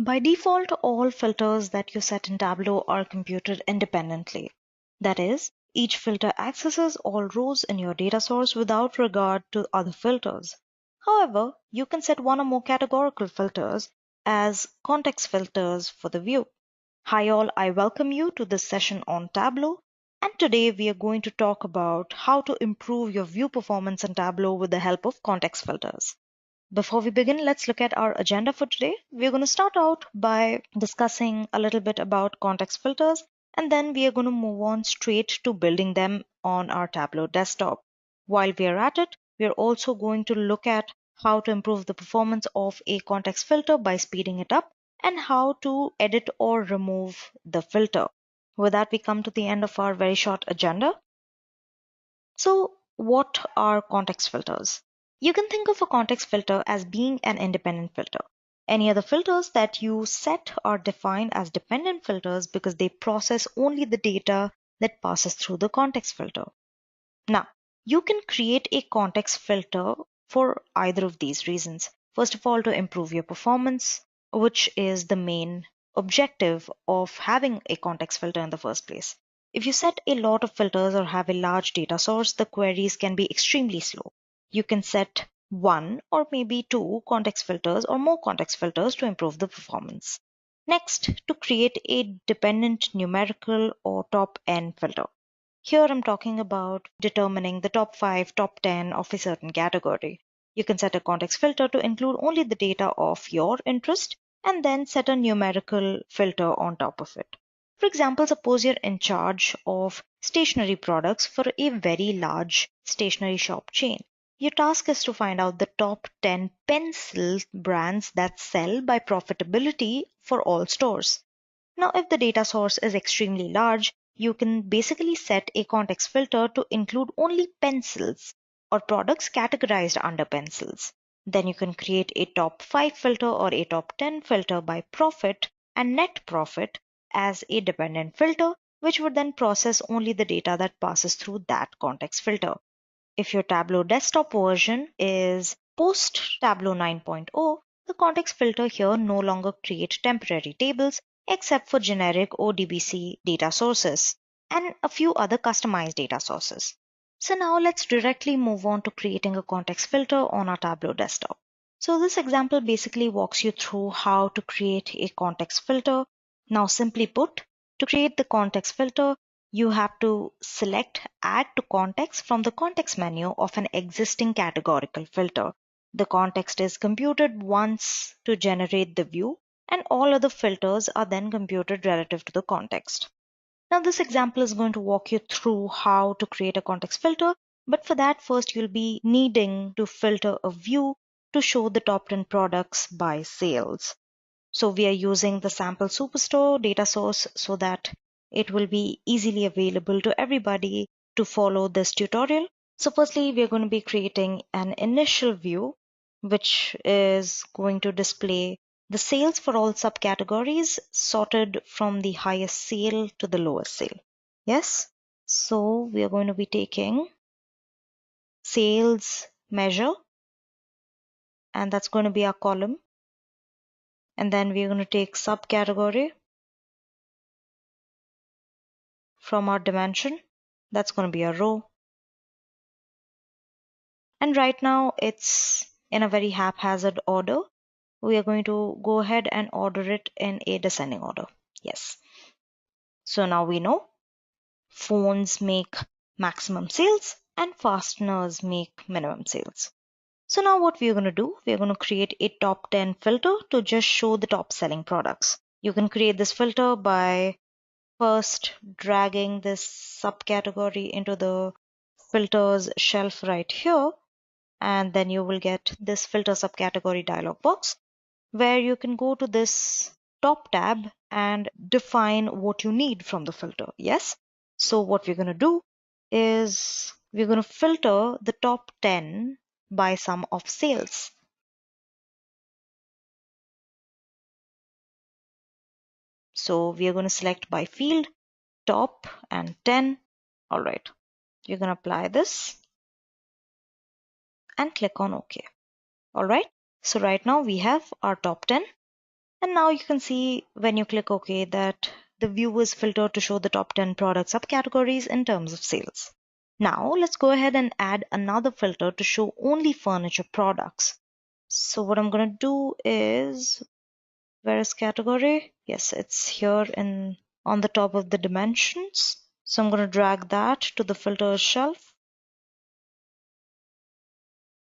By default, all filters that you set in Tableau are computed independently. That is, each filter accesses all rows in your data source without regard to other filters. However, you can set one or more categorical filters as context filters for the view. Hi all, I welcome you to this session on Tableau, and today we are going to talk about how to improve your view performance in Tableau with the help of context filters. Before we begin, let's look at our agenda for today. We're going to start out by discussing a little bit about context filters, and then we are going to move on straight to building them on our Tableau desktop. While we are at it, we are also going to look at how to improve the performance of a context filter by speeding it up and how to edit or remove the filter. With that, we come to the end of our very short agenda. So, what are context filters? You can think of a context filter as being an independent filter. Any other filters that you set are defined as dependent filters because they process only the data that passes through the context filter. Now, you can create a context filter for either of these reasons. First of all, to improve your performance, which is the main objective of having a context filter in the first place. If you set a lot of filters or have a large data source, the queries can be extremely slow. You can set one or maybe two context filters or more context filters to improve the performance. Next, to create a dependent numerical or top N filter. Here I'm talking about determining the top 5, top 10 of a certain category. You can set a context filter to include only the data of your interest and then set a numerical filter on top of it. For example, suppose you're in charge of stationery products for a very large stationery shop chain. Your task is to find out the top 10 pencil brands that sell by profitability for all stores. Now, if the data source is extremely large, you can basically set a context filter to include only pencils or products categorized under pencils. Then you can create a top 5 filter or a top 10 filter by profit and net profit as a dependent filter, which would then process only the data that passes through that context filter. If your Tableau desktop version is post Tableau 9.0, the context filter here no longer create temporary tables except for generic ODBC data sources and a few other customized data sources. So now let's directly move on to creating a context filter on our Tableau desktop. So this example basically walks you through how to create a context filter. Now simply put, to create the context filter, you have to select Add to Context from the context menu of an existing categorical filter. The context is computed once to generate the view, and all other filters are then computed relative to the context. Now this example is going to walk you through how to create a context filter, but for that first you'll be needing to filter a view to show the top 10 products by sales. So we are using the sample superstore data source so that it will be easily available to everybody to follow this tutorial. So firstly, we are going to be creating an initial view, which is going to display the sales for all subcategories sorted from the highest sale to the lowest sale. Yes. So we are going to be taking sales measure, and that's going to be our column. And then we're going to take subcategory from our dimension. That's going to be a row. And right now it's in a very haphazard order. We are going to go ahead and order it in a descending order. Yes. So now we know phones make maximum sales and fasteners make minimum sales. So now what we're going to do, we're going to create a top 10 filter to just show the top selling products. You can create this filter by first dragging this subcategory into the filters shelf right here, and then you will get this filter subcategory dialog box where you can go to this top tab and define what you need from the filter. Yes. So what we're going to do is we're going to filter the top 10 by sum of sales. So we are going to select by field, top and 10. All right. You're going to apply this and click on OK. All right. So right now we have our top 10. And now you can see when you click OK that the view is filtered to show the top 10 product subcategories in terms of sales. Now let's go ahead and add another filter to show only furniture products. So what I'm going to do is, where is category? Yes, it's here on the top of the dimensions. So I'm going to drag that to the filter shelf.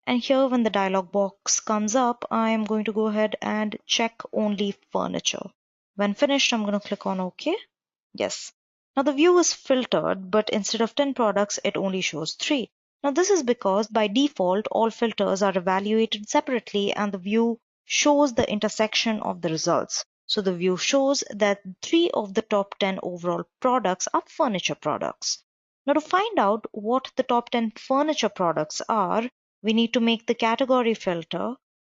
And here when the dialog box comes up, I am going to go ahead and check only furniture. When finished, I'm going to click on OK. Yes. Now the view is filtered, but instead of 10 products, it only shows 3. Now this is because by default, all filters are evaluated separately and the view shows the intersection of the results. So the view shows that 3 of the top 10 overall products are furniture products. Now to find out what the top 10 furniture products are, we need to make the category filter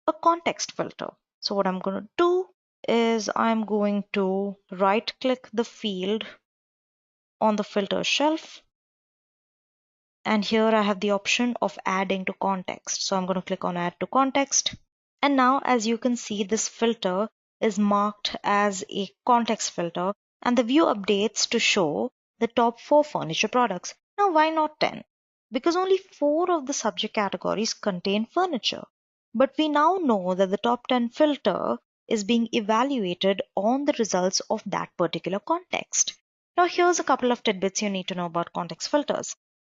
a context filter. So what I'm going to do is I'm going to right click the field on the filter shelf, and here I have the option of adding to context. So I'm going to click on add to context, and now as you can see, this filter is marked as a context filter and the view updates to show the top 4 furniture products. Now why not 10? Because only 4 of the subject categories contain furniture. But we now know that the top 10 filter is being evaluated on the results of that particular context. Now here's a couple of tidbits you need to know about context filters.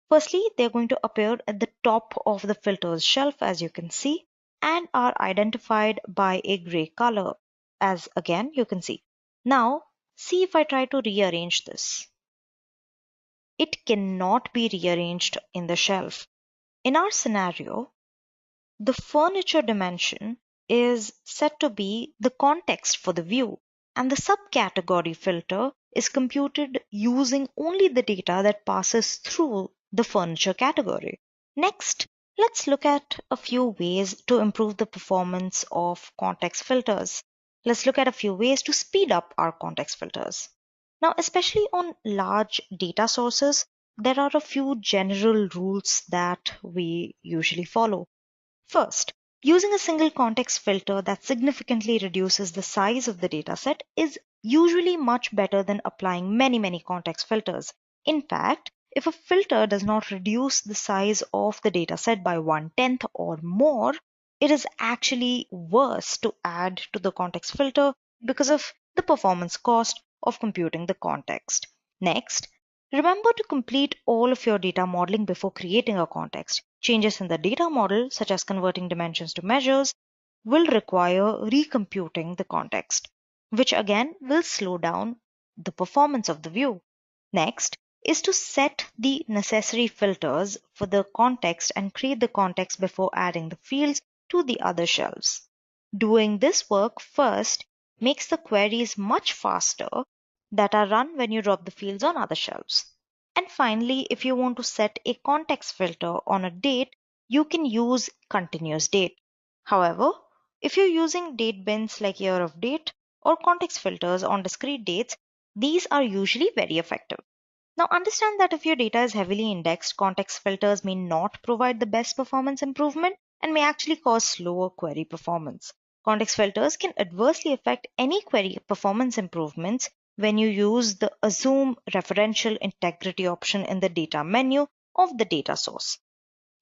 Firstly, they're going to appear at the top of the filters shelf, as you can see, and are identified by a gray color, as again you can see. Now see if I try to rearrange this. It cannot be rearranged in the shelf. In our scenario, the furniture dimension is set to be the context for the view, and the subcategory filter is computed using only the data that passes through the furniture category. Next, let's look at a few ways to improve the performance of context filters. Let's look at a few ways to speed up our context filters. Now, especially on large data sources, there are a few general rules that we usually follow. First, using a single context filter that significantly reduces the size of the dataset is usually much better than applying many context filters. In fact, if a filter does not reduce the size of the dataset by 1/10 or more, it is actually worse to add to the context filter because of the performance cost of computing the context. Next, remember to complete all of your data modeling before creating a context. Changes in the data model, such as converting dimensions to measures, will require recomputing the context, which again will slow down the performance of the view. Next is to set the necessary filters for the context and create the context before adding the fields to the other shelves. Doing this work first makes the queries much faster that are run when you drop the fields on other shelves. And finally, if you want to set a context filter on a date, you can use continuous date. However, if you're using date bins like year of date or context filters on discrete dates, these are usually very effective. Now understand that if your data is heavily indexed, context filters may not provide the best performance improvement and may actually cause slower query performance. Context filters can adversely affect any query performance improvements when you use the Assume Referential Integrity option in the data menu of the data source.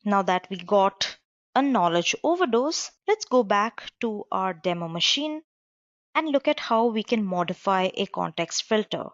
Now that we got a knowledge overdose, let's go back to our demo machine and look at how we can modify a context filter.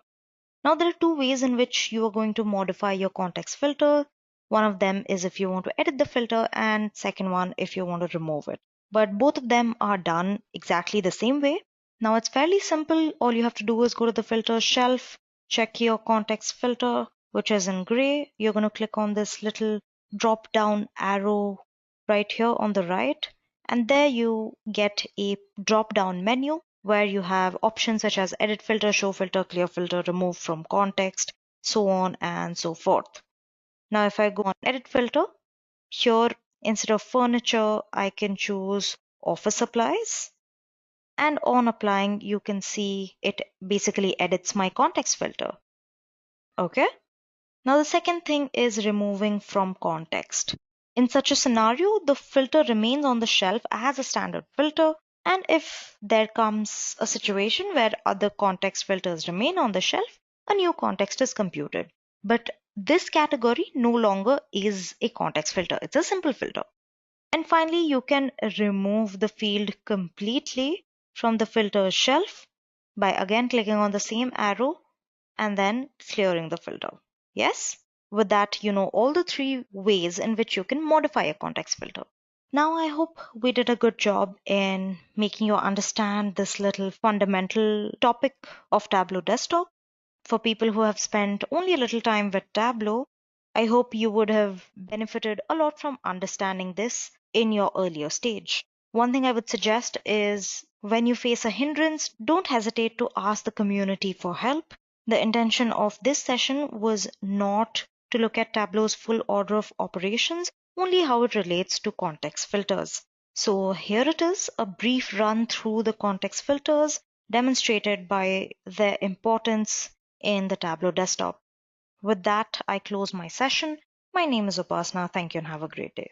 Now there are two ways in which you are going to modify your context filter. One of them is if you want to edit the filter, and second one if you want to remove it. But both of them are done exactly the same way. Now it's fairly simple. All you have to do is go to the filter shelf, check your context filter, which is in gray. You're going to click on this little drop down arrow right here on the right, and there you get a drop down menu where you have options such as edit filter, show filter, clear filter, remove from context, so on and so forth. Now if I go on edit filter, here instead of furniture, I can choose office supplies, and on applying you can see it basically edits my context filter. Okay. Now the second thing is removing from context. In such a scenario, the filter remains on the shelf as a standard filter, And if there comes a situation where other context filters remain on the shelf, a new context is computed. But this category no longer is a context filter, it's a simple filter. And finally, you can remove the field completely from the filter shelf by again clicking on the same arrow and then clearing the filter. Yes? With that, you know all the three ways in which you can modify a context filter. Now, I hope we did a good job in making you understand this little fundamental topic of Tableau Desktop. For people who have spent only a little time with Tableau, I hope you would have benefited a lot from understanding this in your earlier stage. One thing I would suggest is when you face a hindrance, don't hesitate to ask the community for help. The intention of this session was not to look at Tableau's full order of operations, only how it relates to context filters. So here it is, a brief run through the context filters demonstrated by their importance in the Tableau desktop. With that, I close my session. My name is Upasana. Thank you and have a great day.